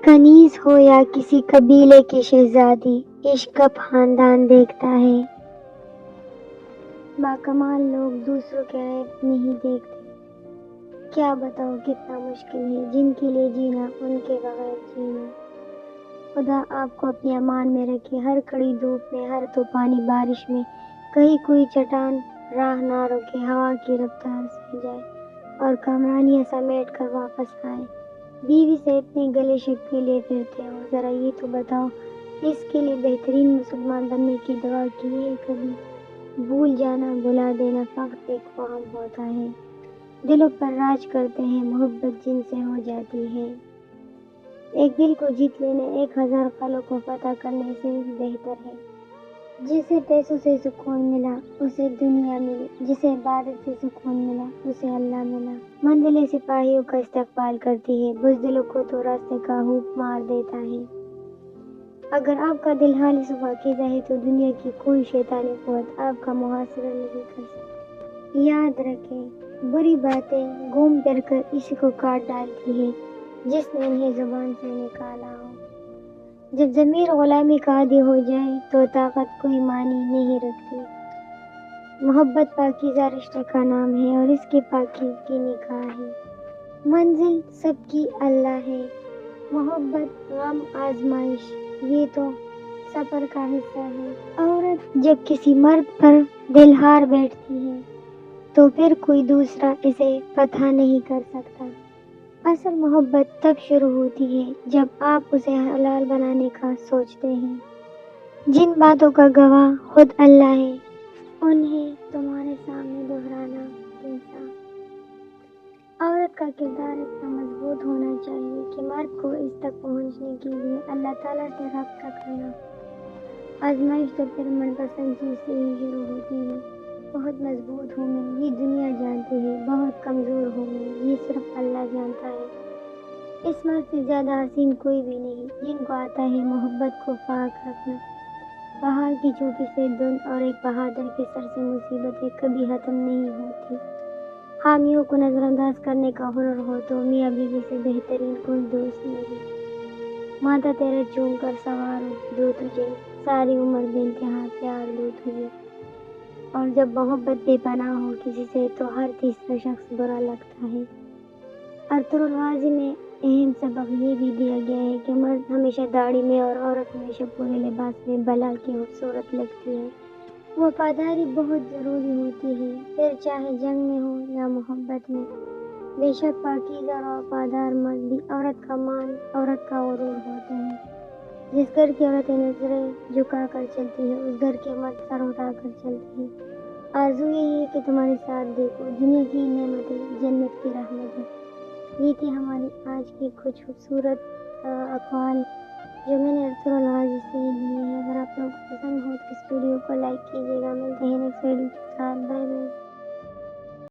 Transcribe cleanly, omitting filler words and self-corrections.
کنیز ہو یا کسی قبیلے کی شہزادی، عشق کا خاندان دیکھتا ہے۔ باکمال لوگ دوسروں کے عیب نہیں دیکھتے۔ کیا بتاؤ کتنا مشکل ہے جن کے لیے جینا، ان کے بغیر جینا۔ خدا آپ کو اپنی امان میں رکھے، ہر کڑی دھوپ میں، ہر طوفانی بارش میں، کہیں کوئی چٹان راہ نہ روکے، ہوا کی رفتار سے جائے اور کامرانیاں سمیٹ کر واپس آئے۔ بیوی سے اتنے گلے شکوے لیے پھرتے ہو، ذرا یہ تو بتاؤ اس کے لیے بہترین مسلمان بننے کی دعا کی ہے کبھی؟ بھول جانا، بھلا دینا فقط ایک وہم ہوتا ہے، دلوں پر راج کرتے ہیں، محبت جن سے ہو جاتی ہے۔ ایک دل کو جیت لینا 1000 قلعوں کو فتح کرنے سے بہتر ہے۔ جسے پیسوں سے سکون ملا اسے دنیا ملی، جسے عبادت سے سکون ملا اسے اللہ ملا۔ منزلیں سپاہیوں کا استقبال کرتی ہے، بزدلوں کو تو راستے کا ہوپ مار دیتا ہے۔ اگر آپ کا دل خالص و پاکیزہ ہے تو دنیا کی کوئی شیطانی قوت آپ کا محاصرہ نہیں کر سکتی۔ یاد رکھیں، بری باتیں گھوم پھر کر اسی کو کاٹ ڈالتی ہیں جس نے انہیں زبان سے نکالا ہو۔ جب ضمیر غلامی کا عادی ہو جائے تو طاقت کوئی معنی نہیں رکھتی۔ محبت پاکیزہ رشتے کا نام ہے اور اس کی پاکیزگی نکاح ہے۔ منزل سب کی اللہ ہے، محبت غم آزمائش یہ تو سفر کا حصہ ہے۔ عورت جب کسی مرد پر دل ہار بیٹھتی ہے تو پھر کوئی دوسرا اسے فتح نہیں کر سکتا۔ اصل محبت تب شروع ہوتی ہے جب آپ اسے حلال بنانے کا سوچتے ہیں۔ جن باتوں کا گواہ خود اللہ ہے انہیں تمہارے سامنے دہرانا کیسا؟ عورت کا کردار اتنا مضبوط ہونا چاہیے کہ مرد کو اس تک پہنچنے کے لیے اللہ تعالیٰ سے رابطہ کرنا۔ آزمائش تو پھر من پسند چیز سے ہی شروع ہوتی ہے۔ بہت مضبوط ہوں میں، یہ دنیا جانتی ہے، بہت کمزور ہوں میں، یہ صرف اللہ جانتا ہے۔ اس مرد سے زیادہ حسین کوئی بھی نہیں جن کو آتا ہے محبت کو پاک رکھنا۔ پہاڑ کی چوٹی سے دھند اور ایک بہادر کے سر سے مصیبتیں کبھی ختم نہیں ہوتی۔ حامیوں کو نظر انداز کرنے کا ہنر ہو تو میاں بیوی سے بہترین کوئی دوست نہیں۔ ماتھا تیرا چوم کر سنواروں دوں تجھے، ساری عمر بے انتہا پیار دوں تجھے۔ اور جب محبت بے پناہ ہو کسی سے تو ہر تیسرا شخص برا لگتا ہے۔ ارطغرل الغازی میں اہم سبق یہ بھی دیا گیا ہے کہ مرد ہمیشہ داڑھی میں اور عورت ہمیشہ پورے لباس میں بلا کی خوبصورت لگتی ہے۔ وفاداری بہت ضروری ہوتی ہے، پھر چاہے جنگ میں ہو یا محبت میں۔ بے شک پاکیزہ اور وفادار مرد بھی عورت کا مان، عورت کا غرور ہوتے ہیں۔ جس گھر کی عورتیں نظریں جھکا کر چلتی ہے اس گھر کے مرد سر اٹھا کر چلتے ہیں۔ آرزو یہی ہے کہ تمہارے ساتھ دیکھو دنیا کی نعمتیں، جنت کی رحمتیں۔ یہ تھی ہماری آج کی کچھ خوبصورت اقوال جو میں نے ارطغرل الغازی سے